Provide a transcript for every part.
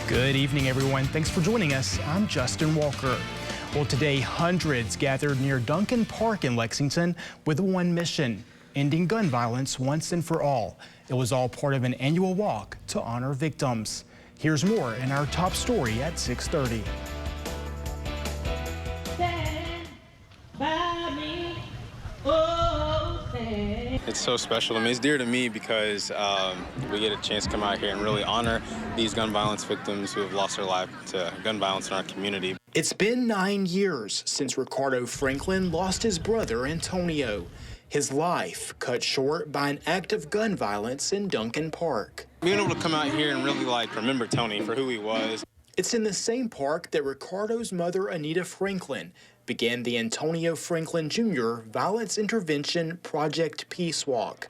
Good evening, everyone. Thanks for joining us. I'm Justin Walker. Well, today, hundreds gathered near Duncan Park in Lexington with one mission: ending gun violence once and for all. It was all part of an annual walk to honor victims. Here's more in our top story at 6:30. It's so special to me. It's dear to me because we get a chance to come out here and really honor these gun violence victims who have lost their life to gun violence in our community. It's been 9 years since Ricardo Franklin lost his brother Antonio. His life cut short by an act of gun violence in Duncan Park. Being able to come out here and really remember Tony for who he was. It's in the same park that Ricardo's mother, Anita Franklin, began the Antonio Franklin Jr. Violence Intervention Project Peace Walk,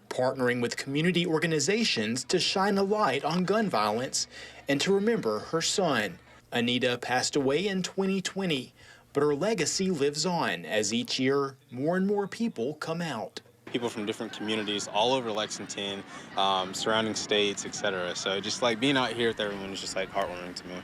partnering with community organizations to shine a light on gun violence and to remember her son. Anita passed away in 2020, but her legacy lives on as each year more and more people come out. People from different communities all over Lexington, surrounding states, etc. So just being out here with everyone is just heartwarming to me.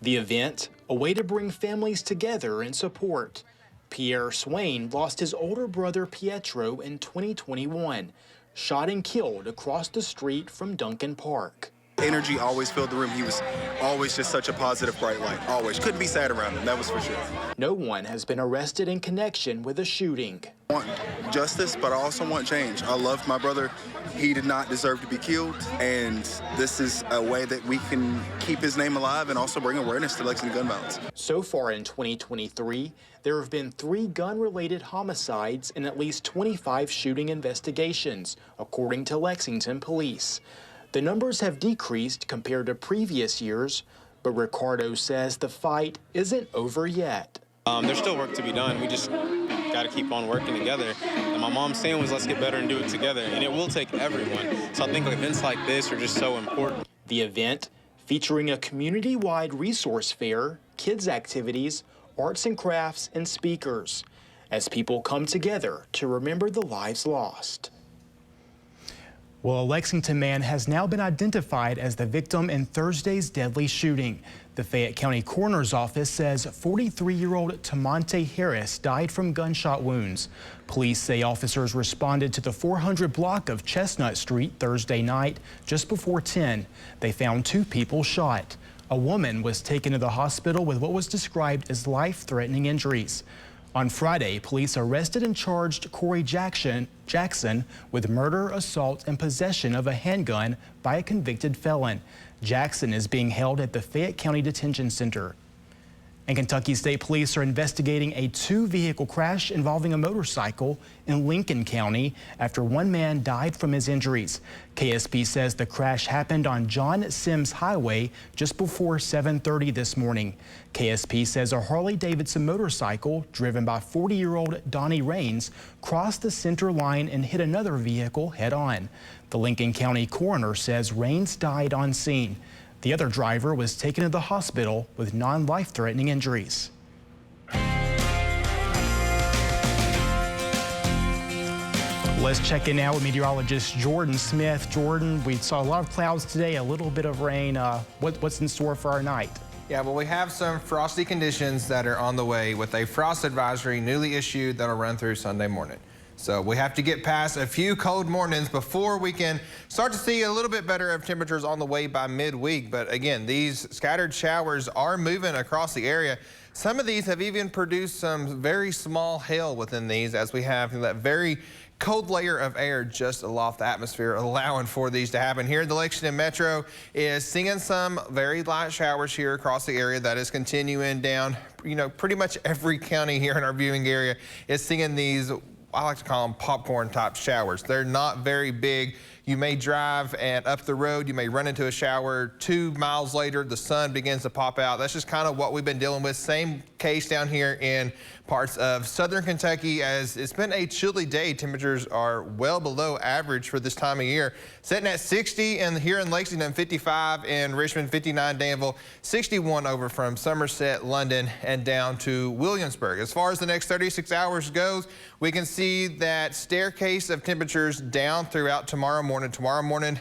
The event, a way to bring families together and support. Pierre Swain lost his older brother Pietro in 2021, shot and killed across the street from Duncan Park. Energy always filled the room. He was always just such a positive, bright light. Always. Couldn't be sad around him, that was for sure. No one has been arrested in connection with the shooting. I want justice, but I also want change. I loved my brother. He did not deserve to be killed, and this is a way that we can keep his name alive and also bring awareness to Lexington gun violence. So far in 2023, there have been 3 gun-related homicides and at least 25 shooting investigations, according to Lexington Police. The numbers have decreased compared to previous years, but Ricardo says the fight isn't over yet. There's still work to be done. We just got to keep on working together. And my mom's saying was, let's get better and do it together. And it will take everyone. So I think events like this are just so important. The event, featuring a community-wide resource fair, kids' activities, arts and crafts, and speakers, as people come together to remember the lives lost. Well, a Lexington man has now been identified as the victim in Thursday's deadly shooting. The Fayette County Coroner's Office says 43-year-old Tamonte Harris died from gunshot wounds. Police say officers responded to the 400 block of Chestnut Street Thursday night just before 10. They found 2 people shot. A woman was taken to the hospital with what was described as life-threatening injuries. On Friday, police arrested and charged Corey Jackson with murder, assault, and possession of a handgun by a convicted felon. Jackson is being held at the Fayette County Detention Center. And Kentucky State Police are investigating a 2-vehicle crash involving a motorcycle in Lincoln County after one man died from his injuries. KSP says the crash happened on John Sims Highway just before 7:30 this morning. KSP says a Harley-Davidson motorcycle driven by 40-year-old Donnie Rains crossed the center line and hit another vehicle head-on. The Lincoln County coroner says Rains died on scene. The other driver was taken to the hospital with non-life-threatening injuries. Let's check in now with meteorologist Jordan Smith. Jordan, we saw a lot of clouds today, a little bit of rain. What's in store for our night? Yeah, well, we have some frosty conditions that are on the way with a frost advisory newly issued that'll run through Sunday morning. So we have to get past a few cold mornings before we can start to see a little bit better of temperatures on the way by midweek. But again, these scattered showers are moving across the area. Some of these have even produced some very small hail within these, as we have that very cold layer of air just aloft the atmosphere, allowing for these to happen. Here in the Lexington Metro is seeing some very light showers here across the area. That is continuing down. Pretty much every county here in our viewing area is seeing these, I like to call them popcorn type showers. They're not very big. You may drive and up the road, you may run into a shower. 2 miles later, the sun begins to pop out. That's just kind of what we've been dealing with. Same case down here in parts of southern Kentucky, as it's been a chilly day. Temperatures are well below average for this time of year. Sitting at 60 and here in Lexington, 55 in Richmond, 59 Danville, 61 over from Somerset, London, and down to Williamsburg. As far as the next 36 hours goes, we can see that staircase of temperatures down throughout tomorrow morning. Tomorrow morning,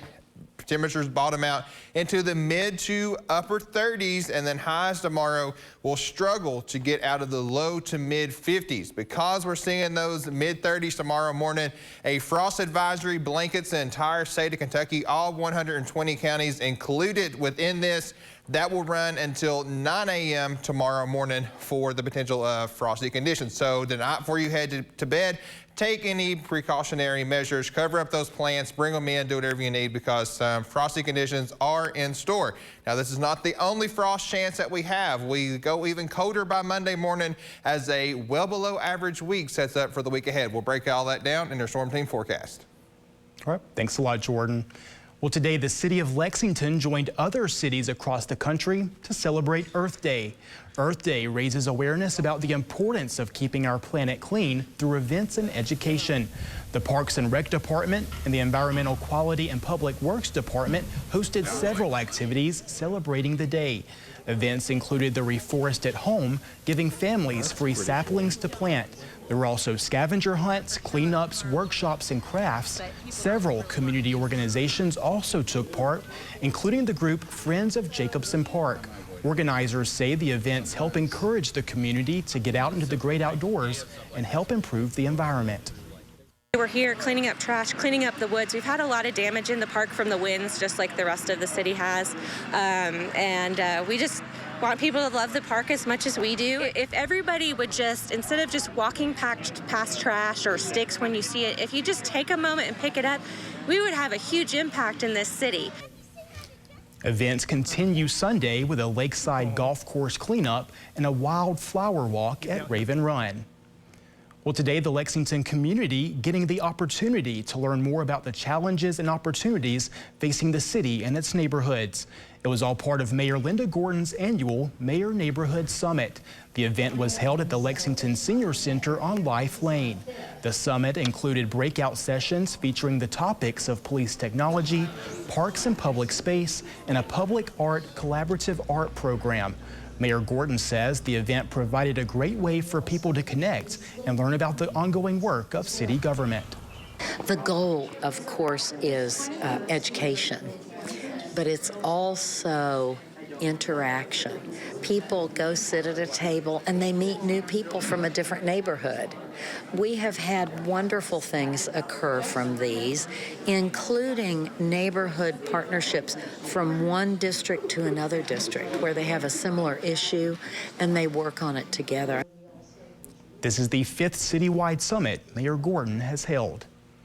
Temperatures bottom out into the mid to upper 30s, and then highs tomorrow will struggle to get out of the low to mid 50s. Because we're seeing those mid 30s tomorrow morning, a frost advisory blankets the entire state of Kentucky, all 120 counties included within this. That will run until 9 a.m. tomorrow morning for the potential frosty conditions. So the night before you head to bed, take any precautionary measures, cover up those plants, bring them in, do whatever you need, because frosty conditions are in store. Now, this is not the only frost chance that we have. We go even colder by Monday morning as a well below average week sets up for the week ahead. We'll break all that down in our Storm Team forecast. All right, thanks a lot, Jordan. Well, today the city of Lexington joined other cities across the country to celebrate Earth Day. Earth Day raises awareness about the importance of keeping our planet clean through events and education. The Parks and Rec Department and the Environmental Quality and Public Works Department hosted several activities celebrating the day. Events included the Reforest at Home, giving families free saplings to plant. There were also scavenger hunts, cleanups, workshops, and crafts. Several community organizations also took part, including the group Friends of Jacobson Park. Organizers say the events help encourage the community to get out into the great outdoors and help improve the environment. We're here cleaning up trash, cleaning up the woods. We've had a lot of damage in the park from the winds, just like the rest of the city has. We just want people to love the park as much as we do. If everybody would just, instead of just walking past trash or sticks when you see it, if you just take a moment and pick it up, we would have a huge impact in this city. Events continue Sunday with a lakeside golf course cleanup and a wildflower walk at Raven Run. Well, today the Lexington community getting the opportunity to learn more about the challenges and opportunities facing the city and its neighborhoods. It was all part of Mayor Linda Gordon's annual Mayor Neighborhood Summit. The event was held at the Lexington Senior Center on Life Lane. The summit included breakout sessions featuring the topics of police technology, parks and public space, and a public art collaborative art program. Mayor Gordon says the event provided a great way for people to connect and learn about the ongoing work of city government. The goal, of course, is education, but it's also interaction. People go sit at a table and they meet new people from a different neighborhood. We have had wonderful things occur from these, including neighborhood partnerships from one district to another district where they have a similar issue and they work on it together. This is the 5th citywide summit Mayor Gordon has held.